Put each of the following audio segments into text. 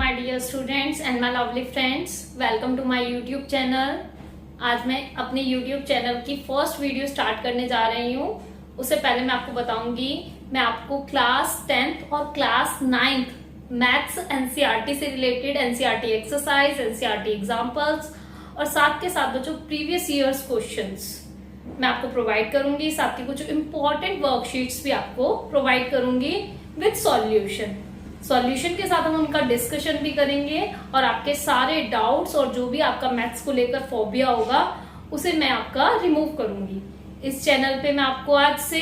my dear students and my lovely friends. Welcome to my YouTube channel. आज मैं अपने YouTube channel की first video start करने जा रही हूँ. उससे पहले मैं आपको बताऊंगी, मैं आपको क्लास 10th और क्लास 9th मैथ्स एनसीईआरटी से related NCERT exercise, NCERT examples और साथ के साथ बच्चों प्रीवियस ईयर्स क्वेश्चंस मैं आपको प्रोवाइड करूंगी. साथ के कुछ इंपॉर्टेंट वर्कशीट्स भी आपको प्रोवाइड करूंगी विद सॉल्यूशन के साथ हम उनका डिस्कशन भी करेंगे और आपके सारे डाउट्स और जो भी आपका मैथ्स को लेकर फोबिया होगा उसे मैं आपका रिमूव करूंगी. इस चैनल पे मैं आपको आज से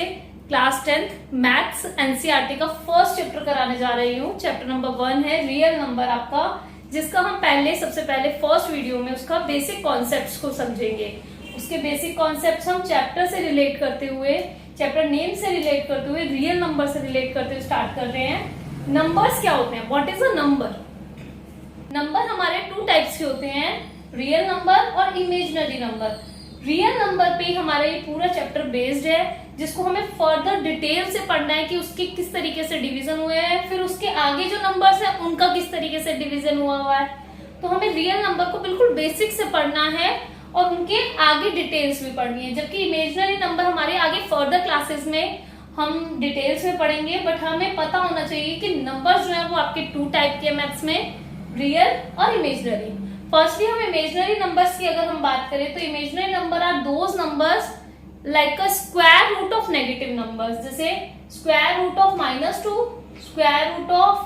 क्लास 10th मैथ्स एनसीईआरटी का फर्स्ट चैप्टर कराने जा रही हूँ. चैप्टर नंबर 1 है रियल नंबर आपका, जिसका हम सबसे पहले फर्स्ट वीडियो में उसका बेसिक कॉन्सेप्ट्स को समझेंगे. उसके बेसिक कॉन्सेप्ट्स हम चैप्टर से रिलेट करते हुए, चैप्टर नेम से रिलेट करते हुए, रियल नंबर से रिलेट करते हुए स्टार्ट कर रहे हैं. नंबर्स क्या होते हैं, what is a number. Number हमारे 2 टाइप्स के होते हैं, रियल नंबर और इमेजिनरी नंबर. रियल नंबर पे हमारा ये पूरा चैप्टर बेस्ड है, जिसको हमें फर्दर डिटेल से पढ़ना है कि उसके किस तरीके से डिवीजन हुए हैं, फिर उसके आगे जो नंबर्स हैं उनका किस तरीके से डिवीजन हुआ है. तो हमें रियल नंबर को बिल्कुल बेसिक से पढ़ना है और उनके आगे डिटेल्स भी पढ़नी है. जबकि इमेजिनरी नंबर हमारे आगे फर्दर क्लासेस में हम डिटेल्स में पढ़ेंगे. बट हमें पता होना चाहिए कि नंबर्स जो है वो आपके 2 टाइप के मैथ्स में, रियल और इमेजिनरी. फर्स्टली हम इमेजिनरी नंबर्स की अगर हम बात करें तो imaginary number are those numbers like a square root of negative numbers, जैसे square root of -2, square root of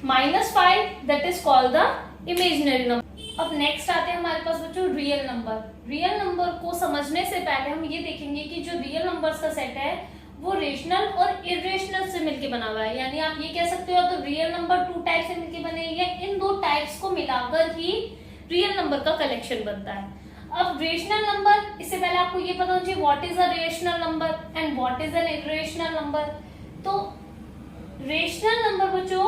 -5, that is called the imaginary number. अब नेक्स्ट आते हैं हमारे पास बच्चों रियल नंबर. रियल नंबर को समझने से पहले हम ये देखेंगे कि जो रियल नंबर्स का सेट है वो रेशनल और इरेशनल से मिलके बना हुआ है. यानी आप ये कह सकते हो तो रियल नंबर 2 टाइप से मिलके बने हैं, इन 2 टाइप्स को मिलाकर ही रियल नंबर का कलेक्शन बनता है. अब रेशनल नंबर, इससे पहले आपको ये पता होना चाहिए what is a rational number and what is an irrational number. तो रेशनल नंबर बच्चों,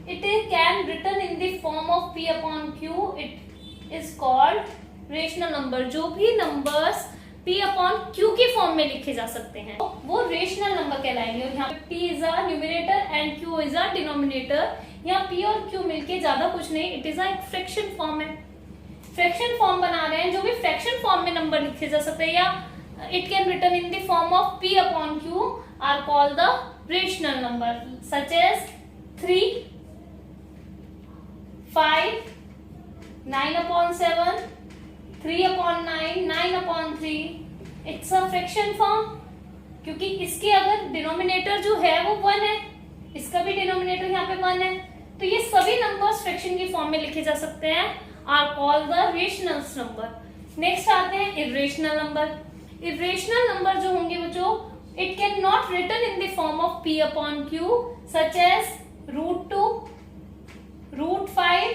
it is can written in the form of p upon q, it is called rational number. जो भी नंबर्स p upon q के form में लिखे जा सकते हैं वो रेशनल नंबर कहलाएंगे. और यहाँ पे p is a numerator and q is a denominator. यहाँ p और q मिलके ज्यादा कुछ नहीं, it is a fraction form है. फ्रैक्शन फॉर्म बना रहे हैं, जो भी फ्रैक्शन फॉर्म में नंबर लिखे जा सकते हैं या it can written in the form of p upon q are called the rational number, such as 3, 5, 9/7, 3/9, 9/3. It's a fraction form, क्योंकि इसके अगर डिनोमिनेटर जो है वो 1 है, इसका भी डिनोमिनेटर यहाँ पे 1 है, तो ये सभी नंबर्स फ्रैक्शन की फॉर्म में लिखे जा सकते हैं, are called the rational number. Next आते हैं इरेशनल नंबर. इरेशनल नंबर जो होंगे बच्चों, it can not written in the form of p upon q, such as √2, √5,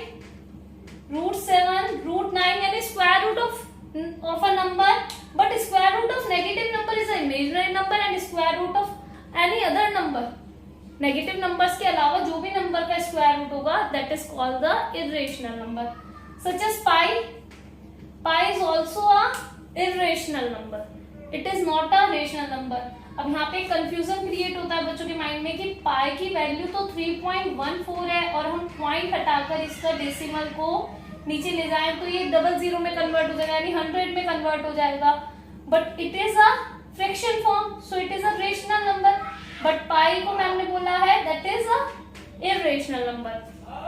√7, √9, यानी square root of a number. But square root of negative number is a imaginary number and square root of any other number, negative numbers के अलावा जो भी number का square root होगा that is called the irrational number, such as pi is also a irrational number, it is not a rational number. अब यहाँ पे confusion create होता है बच्चों के माइंड में कि पाई की वैल्यू तो 3.14 है और हम पॉइंट हटाकर इसका डेसिमल को नीचे ले जाएं तो ये 00 में कन्वर्ट हो जाएगा, यानी 100 में कन्वर्ट हो जाएगा. But it is a fraction form, so it is a rational number. But पाई को मैम ने बोला है that is a irrational number.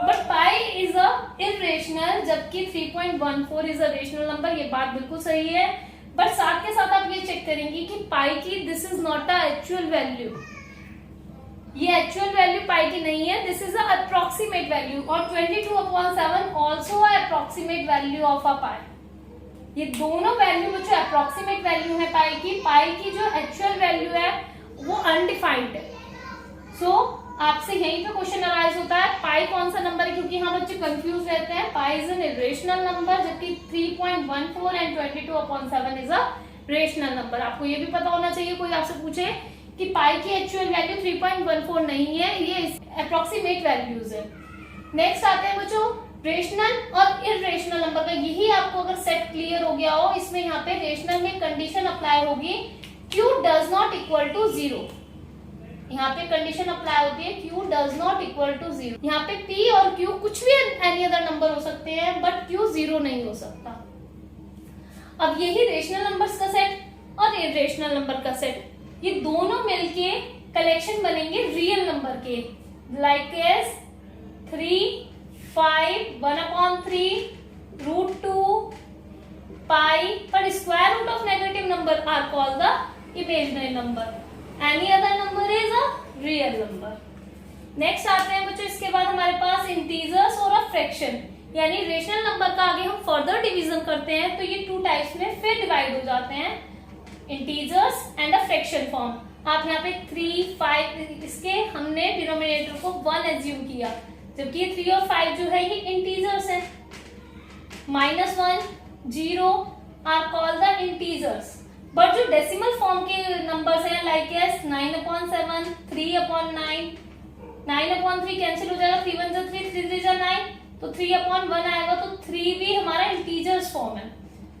But pi is a irrational, जबकि 3.14 इज अ रेशनल नंबर. ये बात बिल्कुल सही है. बट साथ के साथ आप ये चेक करेंगे कि पाई की this is not a actual value, ये एक्चुअल वैल्यू पाई की नहीं है, this is a approximate value. और 22/7 also approximate value of a pi. ये दोनों वैल्यू बच्चों अप्रोक्सीमेट वैल्यू है पाई की. पाई की जो एक्चुअल वैल्यू है वो अनडिफाइंड है. सो आपसे यहीं पे क्वेश्चन अराइज होता है पाई कौन सा नंबर है, क्योंकि यहाँ बच्चे कंफ्यूज रहते हैं. Pi is an irrational number, जबकि 3.14 and 22/7 is a rational number. आपको ये भी पता होना चाहिए, कोई आपसे पूछे कि पाई की एक्चुअल वैल्यू 3.14 नहीं है, ये अप्रोक्सीमेट वैल्यूज है. नेक्स्ट आते हैं बच्चों रेशनल और इरेशनल नंबर का. यही आपको अगर सेट क्लियर हो गया हो, इसमें यहाँ पे रेशनल में कंडीशन अप्लाई होगी, q does not equal to 0. यहाँ पे कंडीशन अप्लाई होती है q does not equal to 0। यहाँ पे p और q कुछ भी एनी अदर नंबर हो सकते हैं बट q 0 नहीं हो सकता। अब यही रेशनल नंबर्स का सेट और इरेशनल नंबर का सेट, ये दोनों मिलके कलेक्शन बनेंगे रियल नंबर के, लाइक एज 3, 5, 1/3, √2, पाई, पर square root of negative number are called the imaginary number. Any other number is a real number. Next आते हैं बच्चों, इसके बाद हमारे पास इंटीजर्स और अ फ्रैक्शन, यानी रेशनल नंबर का आगे हम फर्दर डिवीजन करते हैं तो ये 2 टाइप्स में फिर डिवाइड हो जाते हैं, integers and a fraction form. आप यहाँ पे 3, 5, इसके हमने डिनोमिनेटर को 1 एज्यूम किया, जबकि ये 3 और 5 जो है ये इंटीजर्स है। -1, 0 are called the integers. But जो डेसिमल फॉर्म के नंबर्स हैं लाइक एस 9/7, 3/9, 9/3 कैंसिल हो जाएगा, 3 1 3, 3 3 9, तो 3/1 आएगा, तो 3 भी हमारा इंटीजर्स फॉर्म है,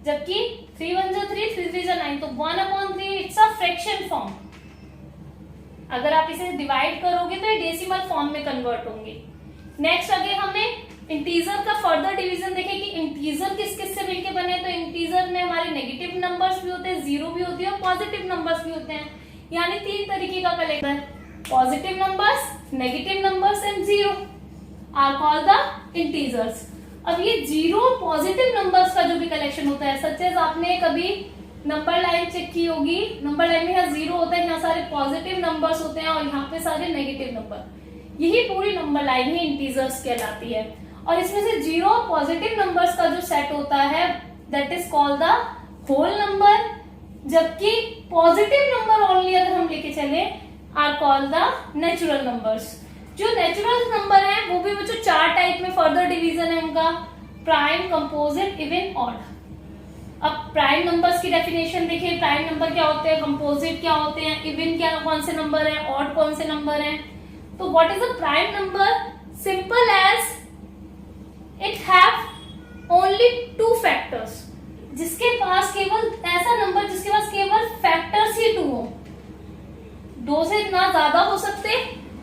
जबकि 3 1 3, 3 3 9, तो 1/3 इट्स अ फ्रैक्शन फॉर्म। अगर आप इसे डिवाइड करोगे तो ये डेसिमल फॉर्म में कन्वर्ट होंगे। नेक्स्ट आगे हमें इंटीजर का फर्दर डिवीजन देखें कि इंटीजर किस किस से मिलके बने, तो इंटीजर में हमारे नेगेटिव नंबर्स भी होते हैं, 0 भी होती है और पॉजिटिव नंबर्स भी होते हैं, यानी 3 तरीके का collection, positive numbers, negative numbers and 0 are called the integers. अब ये 0 पॉजिटिव नंबर्स का जो भी कलेक्शन होता है, सच एज आपने कभी नंबर लाइन चेक की होगी, नंबर लाइन में यहाँ 0 होता है, यहाँ सारे पॉजिटिव नंबर्स होते हैं और यहाँ पे सारे नेगेटिव नंबर, यही पूरी नंबर लाइन ही इंटीजर्स कहलाती है। और इसमें से 0 पॉजिटिव नंबर्स का जो सेट होता है that is called the whole number, जबकि पॉजिटिव नंबर ओनली अगर हम लेके चले are called the natural numbers. जो नेचुरल नंबर है वो भी बच्चों 4 टाइप में फर्दर डिवीजन है उनका, प्राइम, कंपोजिट, इवन, ऑड। अब प्राइम नंबर्स की डेफिनेशन देखिए, प्राइम नंबर क्या होते हैं, कंपोजिट क्या होते हैं, इवन क्या कौन से नंबर है, ऑड कौन से नंबर है। तो what is a prime number? Simple as it have only 2 factors, जिसके पास केवल ऐसा नंबर जिसके पास केवल फैक्टर्स ही 2 हो, 2 से ना ज्यादा हो सकते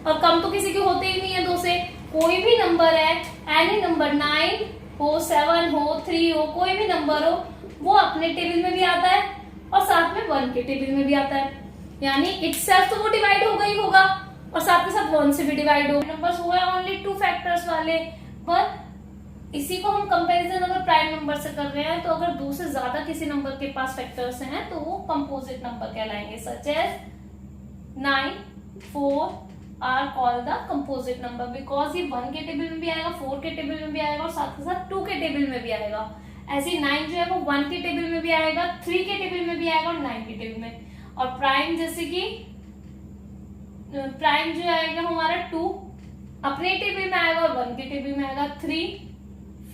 और कम तो किसी के होते ही नहीं है 2 से। कोई भी नंबर है, एनी नंबर, 9 हो, 7 हो, 3 हो, कोई भी नंबर हो, वो अपने टेबल में भी आता है और साथ में 1 के टेबल में भी आता है, यानी इटसेल्फ तो वो डिवाइड होगा ही होगा और साथ में साथ 1 से भी डिवाइड होगा। नंबर्स हुआ है ओनली 2 फैक्टर्स वाले, पर इसी को हम कंपैरिजन अगर प्राइम नंबर से कर रहे हैं तो अगर 2 से ज्यादा किसी नंबर के पास फैक्टर्स हैं तो वो कंपोजिट नंबर कहलाएंगे, such as 9, 4 are called the composite number, because ये 1 के टेबल में भी आएगा, 4 के टेबल में भी आएगा और साथ के साथ 2 के टेबल में भी आएगा। ऐसे 9 जो है वो 1 के टेबल में भी आएगा, 3 के टेबल में भी आएगा और 9 के टेबल में। और प्राइम जैसे कि प्राइम जो आएगा हमारा 2 अपने टेबल में आएगा और 1 के टेबल में आएगा, 3,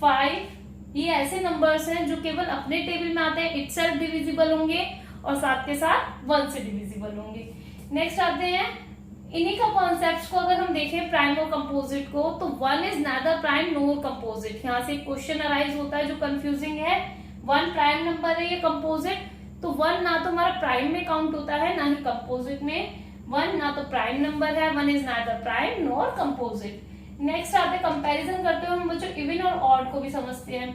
5 ये ऐसे नंबर्स हैं जो केवल अपने टेबल में आते हैं, इटसेल्फ डिविजिबल होंगे और साथ के साथ 1 से डिविजिबल होंगे। नेक्स्ट आते हैं इन्हीं का कॉन्सेप्ट्स को अगर हम देखें प्राइम और कंपोजिट को, तो 1 is neither prime nor composite. यहाँ से क्वेश्चन अराइज होता है जो कंफ्यूजिंग है, 1 प्राइम नंबर है ये कंपोजिट, तो 1 ना तो हमारा प्राइम में काउंट होता है ना ही कंपोजिट में, 1 ना तो प्राइम नंबर है, 1 is neither prime nor composite. Next आते हैं कंपैरिजन करते हुए हम बच्चों इवन और ऑड को भी समझते हैं।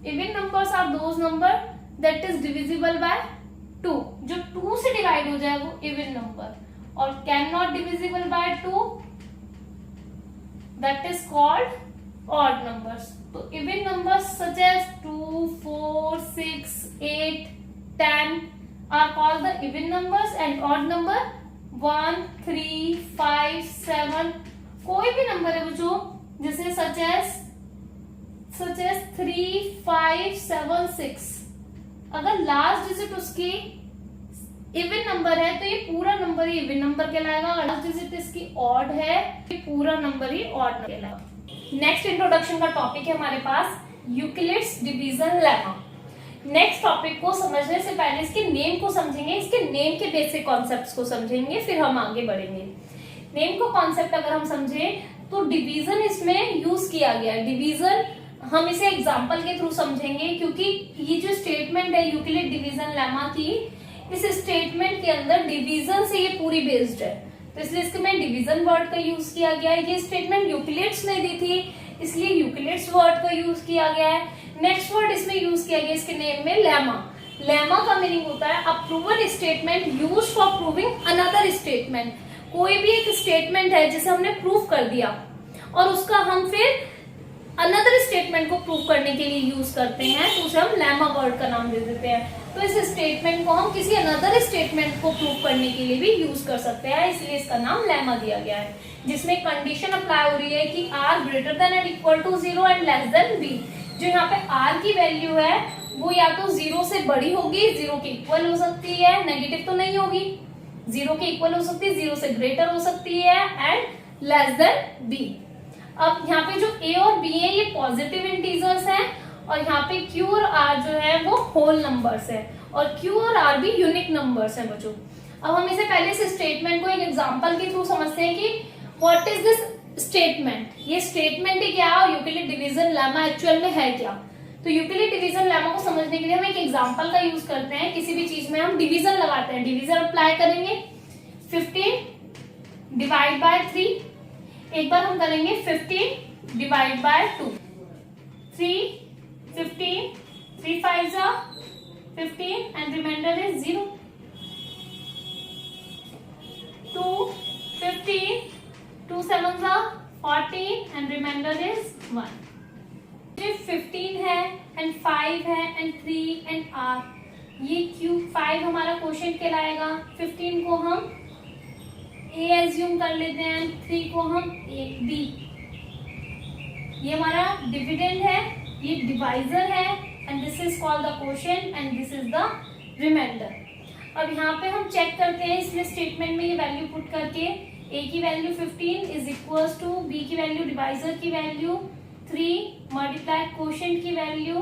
Even numbers are those number that is divisible by 2, जो 2 से डिवाइड हो जाए वो इवन नंबर, और can not divisible by 2 that is called odd numbers. तो even numbers such as 2, 4, 6, 8, 10 are called the even numbers and odd number 1, 3, 5, 7 कोई भी number है जो जैसे सच एज 3, 5, 7, 6, अगर लास्ट डिजिट उसकी इवन नंबर है तो ये पूरा नंबर ही इवन नंबर कहलाएगा, अगर लास्ट डिजिट इसकी ऑड है ये पूरा नंबर ही ऑड कहलाएगा। नेक्स्ट इंट्रोडक्शन का टॉपिक है हमारे पास Euclid's division lemma. Next topic को समझने से पहले इसके नेम को समझेंगे, इसके नेम के बेसिक कॉन्सेप्ट्स को समझेंगे, फिर हम आगे बढ़ेंगे। नेम को कॉन्सेप्ट अगर हम समझें तो डिवीजन इसमें यूज किया गया है। डिवीजन हम इसे एग्जांपल के थ्रू समझेंगे, क्योंकि ये जो स्टेटमेंट है यूक्लिड डिवीजन लेमा की, इस स्टेटमेंट के अंदर डिवीजन से ये पूरी बेस्ड है। तो इसलिए इसके में डिवीजन वर्ड का यूज किया गया है। ये स्टेटमेंट यूक्लिड्स ने दी थी, इसलिए यूक्लिड्स वर्ड का यूज किया गया है। नेक्स्ट वर्ड इसमें यूज किया गया इसके नेम में लेमा। लेमा का मीनिंग होता है अ proven statement used for proving another statement. कोई भी एक स्टेटमेंट है जिसे हमने प्रूव कर दिया और उसका हम फिर अनदर स्टेटमेंट को प्रूव करने के लिए यूज करते हैं, तो उसे हम लेमा वर्ड का नाम दे देते हैं। तो इस स्टेटमेंट को हम किसी अनदर स्टेटमेंट को प्रूव करने के लिए भी यूज कर सकते हैं, इसलिए इसका नाम लेमा दिया गया है। जिसमें कंडीशन अप्लाई हो रही है कि r greater than and equal to 0 and less than b. जो यहाँ पे आर की वैल्यू है वो या तो 0 से बड़ी होगी, 0 के इक्वल हो सकती है, नेगेटिव तो नहीं होगी, 0 के इक्वल हो सकती है, 0 से ग्रेटर हो सकती है एंड लेस देन बी। अब यहाँ पे जो ए और बी है ये पॉजिटिव इंटीजर्स हैं और यहाँ पे क्यू और आर जो है वो होल नंबर्स है और क्यू और आर भी यूनिक नंबर्स हैं बच्चों। अब हम इसे पहले इस स्टेटमेंट को एक एग्जांपल के थ्रू समझते हैं कि व्हाट इज दिस स्टेटमेंट। ये स्टेटमेंट ही क्या है और यूक्लिड डिवीजन लेमा एक्चुअल में है क्या। तो यूक्लिड डिवीजन लेमा को समझने के लिए हम एक एग्जांपल का यूज करते हैं। किसी भी चीज में हम डिवीजन लगाते हैं, डिवीजन अप्लाई करेंगे। 15 डिवाइड बाय 3, एक बार हम करेंगे 15 divide by 2, 3 15, 3 5 15 and remainder is 0, 2 15, 2 7 14 and remainder is 1। 15 है एंड 5 है एंड 3 एंड r, ये क्यूब 5 हमारा क्वोशिएंट कहलाएगा। 15 को हम a एज्यूम कर लेते हैं, 3 को हम b। ये हमारा डिविडेंड है, ये डिवाइजर है and this is called the quotient and this is the remainder. अब यहाँ पे हम चेक करते हैं इसलिए स्टेटमेंट में ये वैल्यू पुट करके a की value 15 is equals to b की वैल्यू डिवाइजर की वैल्यू 3 मल्टीप्लाई क्वोशिएंट की value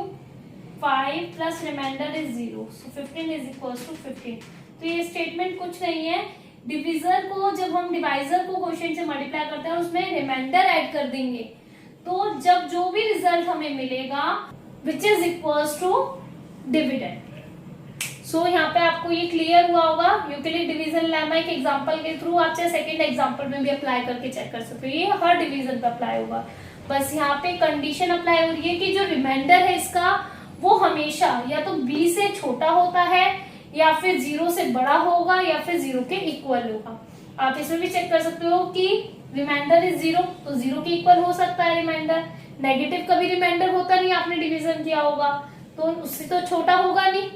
5 plus remainder is 0, so 15 is equals to 15। तो ये स्टेटमेंट कुछ नहीं है, डिविजर को जब हम डिवाइजर को क्वोशिएंट से मल्टीप्लाई करते हैं उसमें रिमाइंडर ऐड कर देंगे, तो जब जो भी रिजल्ट हमें मिलेगा which is equals to dividend. So यहाँ पे आपको ये क्लियर हुआ होगा। यूक्लिड डिवीजन लेमा एक एग्जांपल के थ्रू आप चाहे सेकंड एग्जांपल में भी अप्लाई करके चेक कर सकते हो, ये हर डिवीजन पे अप्लाई होगा। बस यहाँ पे कंडीशन अप्लाई हो रही है कि जो रिमाइंडर है इसका वो हमेशा या तो b से छोटा होता है या फिर 0 से बड़ा होगा या फिर 0 के इक्वल होगा। आप इसमें भी चेक कर सकते हो कि रिमाइंडर इज 0, तो 0 के इक्वल हो सकता है रिमाइंडर। नेगेटिव कभी रिमाइंडर होता नहीं, आपने डिवीजन किया होगा तो उससे तो छोटा होगा नहीं,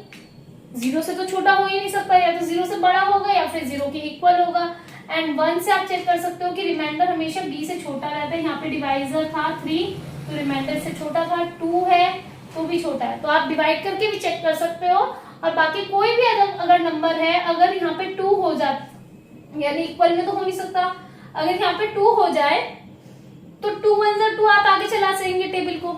0 से तो छोटा हो ही नहीं सकता, या तो 0 से बड़ा होगा या फिर 0 के इक्वल होगा। एंड 1 से आप चेक कर सकते हो कि रिमाइंडर हमेशा b से छोटा रहता है। यहाँ पे डिवाइजर था 3 तो रिमाइंडर से छोटा था, 2 है तो भी छोटा है, तो आप डिवाइड करके भी चेक कर सकते हो। और बाकी कोई भी अगर नंबर है, अगर यहाँ पे 2 हो जाए, यानी इक्वल में तो हो नहीं सकता, अगर यहाँ पे 2 हो जाए तो 2 1 2 आप आगे चला सकेंगे टेबल को,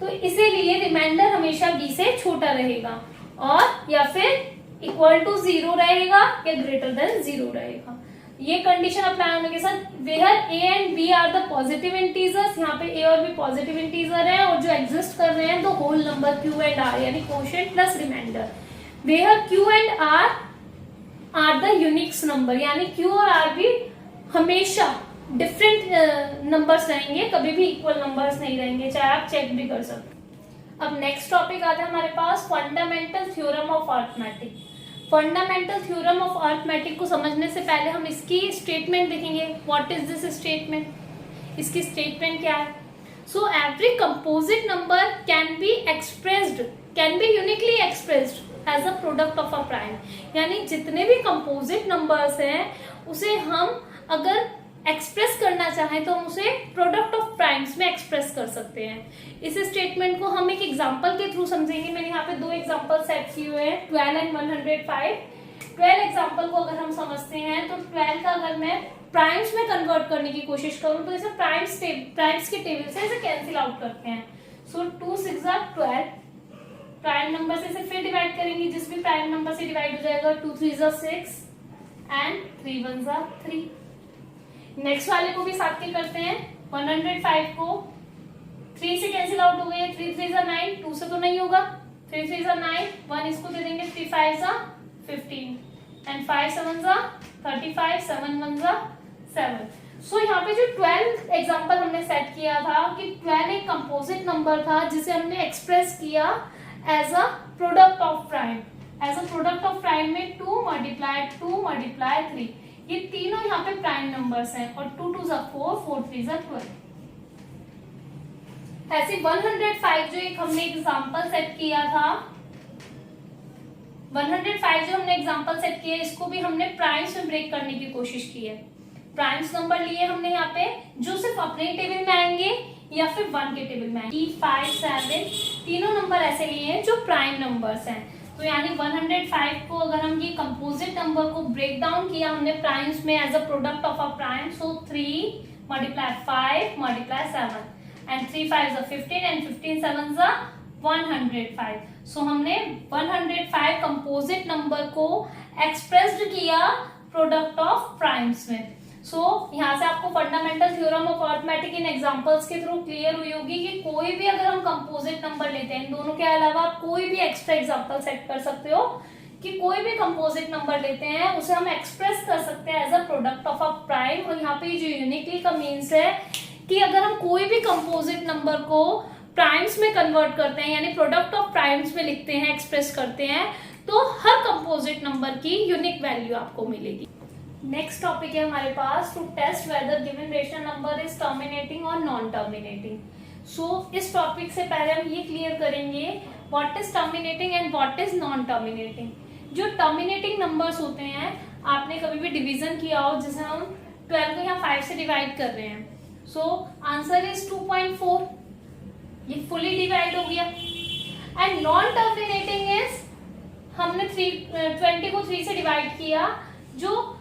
तो इसीलिए रिमाइंडर हमेशा b से छोटा रहेगा और या फिर इक्वल टू 0 रहेगा या ग्रेटर देन 0 रहेगा। ये कंडीशन अप्लाई होने के साथ where a and b are the positive integers, यहाँ पे a और b पॉजिटिव इंटीजर है और जो एग्जिस्ट कर रहे हैं the whole number q and r, यानी quotient plus remainder. Where q and r are the unique number, यानी q और r भी हमेशा डिफरेंट नंबर्स रहेंगे, कभी भी इक्वल नंबर्स नहीं रहेंगे, चाहे आप चेक भी कर सकते। अब नेक्स्ट टॉपिक आता है हमारे पास fundamental theorem of arithmetic. Fundamental theorem of arithmetic को समझने से पहले हम इसकी स्टेटमेंट देखेंगे। व्हाट इज दिस स्टेटमेंट, इसकी स्टेटमेंट क्या है। So every composite number can be expressed, can be uniquely expressed as a product of a prime, यानी जितने भी कंपोजिट नंबर्स हैं उसे हम अगर एक्सप्रेस करना चाहें तो हम उसे प्रोडक्ट ऑफ प्राइम्स में एक्सप्रेस कर सकते हैं। इस स्टेटमेंट को हम एक एग्जांपल के थ्रू समझेंगे। मैंने यहाँ पे 2 एग्जांपल सेट किए हुए हैं, 12 एंड 105। 12 एग्जांपल को अगर हम समझते हैं तो 12 का अगर मैं प्राइम्स में कन्वर्ट करने की कोशिश करूं तो इसे प्राइम्स के टेबल से इसे कैंसिल आउट करते हैं। सो 2 6 12, प्राइम नंबर से इसे फिर डिवाइड करेंगे, जिस भी प्राइम नंबर से डिवाइड हो जाएगा 2 3 6 एंड 3 1 3। नेक्स्ट वाले को भी साथ के करते हैं। 105 को 3 से कैंसिल आउट हो गए, 3 3 9, 2 से तो नहीं होगा, 3 3 9, 1 इसको दे देंगे, 3 5 15 एंड 5 7 35, 7 1 जा 7। सो यहाँ पे जो 12 एग्जांपल हमने सेट किया था कि 12 एक कंपोजिट नंबर था जिसे हमने एक्सप्रेस किया as a product of prime. As a product of prime में 2 मल्टीप्लाई 3, ये तीनों यहाँ पे प्राइम नंबर्स हैं और 2 2 जा 4, 4 3 जा 12। ऐसे 105 जो एक हमने एग्जांपल सेट किया था, 105 जो हमने एग्जांपल सेट किया, इसको भी हमने प्राइम्स में ब्रेक करने की कोशिश की है। प्राइम्स नंबर लिए हमने यहाँ पे जो सिर्फ अपने टेबल में आएंगे या फिर 1 के टेबल में आएंगे। 5 7 तीनों नंबर ऐसे लिए हैं जो प्राइम नंबर्स हैं। तो यानी 105 को अगर हम ये कंपोजिट नंबर को ब्रेक डाउन किया हमने प्राइम्स में as a product of a prime, so 3 multiply 5 multiply 7 and 3 5 जा 15 एंड 15 7 जा 105। सो हमने 105 कंपोजिट नंबर को एक्सप्रेस्ड किया प्रोडक्ट ऑफ प्राइम्स में। सो यहाँ से आपको fundamental theorem of arithmetic in examples के थ्रू क्लियर हुई होगी कि कोई भी अगर हम कंपोजिट नंबर लेते हैं, इन दोनों के अलावा आप कोई भी एक्स्ट्रा एग्जांपल सेट कर सकते हो कि कोई भी कंपोजिट नंबर लेते हैं उसे हम एक्सप्रेस कर सकते हैं as a product of a prime. और यहाँ पे जो यूनिकली का मीन्स है कि अगर हम कोई भी कंपोजिट नंबर को प्राइम्स में कन्वर्ट करते हैं यानी प्रोडक्ट ऑफ प्राइम्स में लिखते हैं, एक्सप्रेस करते हैं, तो हर कंपोजिट नंबर की यूनिक वैल्यू आपको मिलेगी। नेक्स्ट टॉपिक है हमारे पास to test whether given rational number is terminating और नॉन टर्मिनेटिंग। सो इस टॉपिक से पहले हम ये क्लियर करेंगे what is terminating and what is non terminating. जो टर्मिनेटिंग नंबर्स होते हैं, आपने कभी भी डिवीजन किया हो, जैसे हम 12 को यहाँ 5 से डिवाइड कर रहे हैं, सो आंसर इज 2.4, ये फुली डिवाइड हो गया। एंड नॉन टर्मिनेटिंग इज हमने 20 को 3 से डिवाइड किया, जो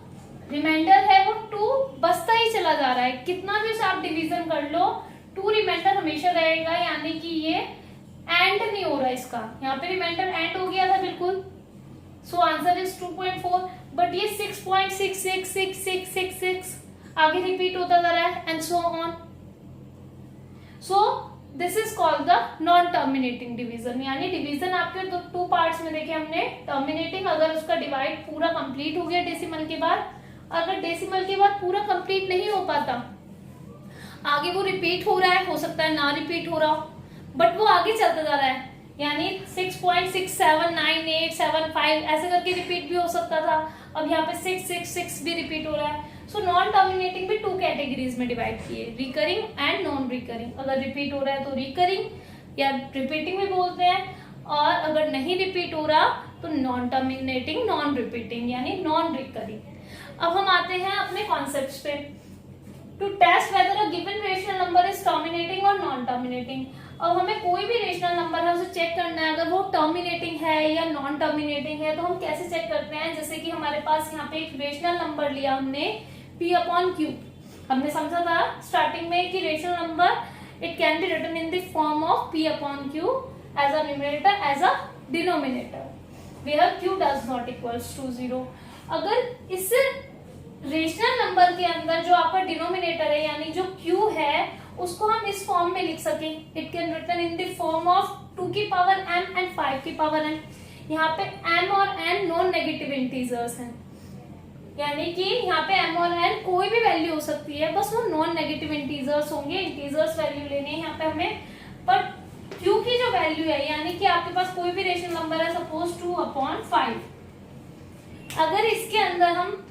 रिमाइंडर है वो 2 बचता ही चला जा रहा है, कितना भी आप डिवीजन कर लो 2 रिमाइंडर हमेशा रहेगा, यानी कि ये एंड नहीं हो रहा इसका। यहाँ पे रिमाइंडर एंड हो गया था बिल्कुल, सो आंसर इज 2.4। बट ये 6.66666 आगे रिपीट होता जा रहा है and so on. So this is called the non terminating division, यानी डिवीजन आपके 2 पार्ट्स में देखे हमने। टर्मिनेटिंग अगर उसका डिवाइड पूरा कंप्लीट हो गया डेसिमल के बाद, अगर डेसिमल के बाद पूरा कंप्लीट नहीं हो पाता, आगे वो रिपीट हो रहा है, हो सकता है ना रिपीट हो रहा हो, बट वो आगे चलता जा रहा है, यानी 6.679875 ऐसे करके रिपीट भी हो सकता था, अब यहाँ पे 666 भी रिपीट हो रहा है। सो नॉन टर्मिनेटिंग भी 2 कैटेगरीज में डिवाइड किए, रिकरिंग एंड नॉन रिकरिंग। अगर रिपीट हो रहा है तो रिकरिंग या रिपीटिंग भी बोलते हैं, और अगर नहीं रिपीट हो रहा तो नॉन टर्मिनेटिंग, नॉन रिपीटिंग यानी नॉन रिकरिंग। अब हम आते हैं अपने कॉन्सेप्ट्स पे। To test whether a given rational number is terminating और नॉन टर्मिनेटिंग। अब हमें कोई भी रेशनल नंबर है उसे चेक करना है अगर वो टर्मिनेटिंग है या नॉन टर्मिनेटिंग है, तो हम कैसे चेक करते हैं। जैसे कि हमारे पास यहाँ पे एक रेशनल नंबर लिया हमने p/q। हमने समझा था स्टार्टिंग में कि rational number it can be written in the form of p/q as a numerator as a denominator where q does not equals to 0। अगर इस रेशनल नंबर के अंदर जो आपका डिनोमिनेटर है यानी जो q है उसको हम इस फॉर्म में लिख सके, it can written in the form of 2 की पावर m एंड 5 की पावर n। यहाँ पे m और n नॉन नेगेटिव इंटीजर्स हैं, यानी कि यहाँ पे m और n कोई भी वैल्यू हो सकती है, बस वो नॉन नेगेटिव इंटीजर्स होंगे। इंटीजर्स वैल्यू लेने हैं यहाँ पे हमें, पर q की जो वैल्यू है यानी कि आपके पास कोई भी रेशनल नंबर है, सपोज 2/5, अगर इसके अंदर हम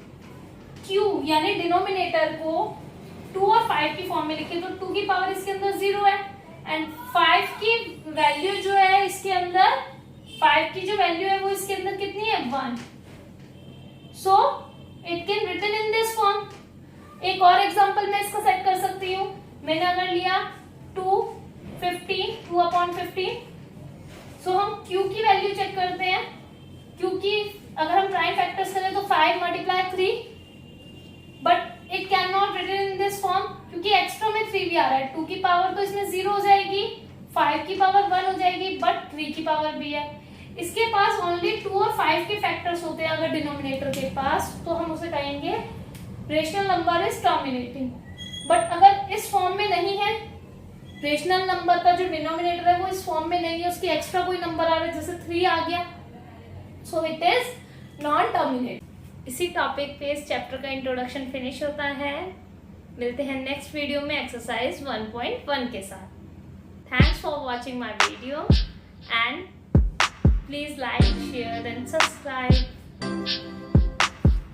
q यानी डिनोमिनेटर को 2 और 5 की फॉर्म में लिखे तो 2 की पावर इसके अंदर 0 है एंड 5 की वैल्यू जो है इसके अंदर, 5 की जो वैल्यू है वो इसके अंदर कितनी है 1। So it can written in this form. एक और एग्जांपल मैं इसका सेट कर सकती हूँ। मैंने अगर लिया 2/15, सो हम q की वैल्यू चेक करते हैं, क्योंकि अगर हम प्राइम फैक्टर्स करें तो 5 multiply 3, but it can not written in this form क्योंकि एक्स्ट्रा में 3 भी आ रहा है। 2 की पावर तो इसमें 0 हो जाएगी, 5 की पावर 1 हो जाएगी, बट 3 की पावर भी है। इसके पास ओनली 2 और 5 के फैक्टर्स होते हैं अगर डिनोमिनेटर के पास, तो हम उसे कहेंगे rational number is terminating. But अगर इस फॉर्म में नहीं है, रेशनल नंबर का जो डिनोमिनेटर है वो इस फॉर्म में नहीं है, उसकी एक्स्ट्रा कोई नंबर आ रहा है जैसे 3 आ गया, so it is non terminating. इसी टॉपिक पे इस चैप्टर का इंट्रोडक्शन फिनिश होता है। मिलते हैं नेक्स्ट वीडियो में एक्सरसाइज 1.1 के साथ। Thanks for watching my video and please like, share and subscribe.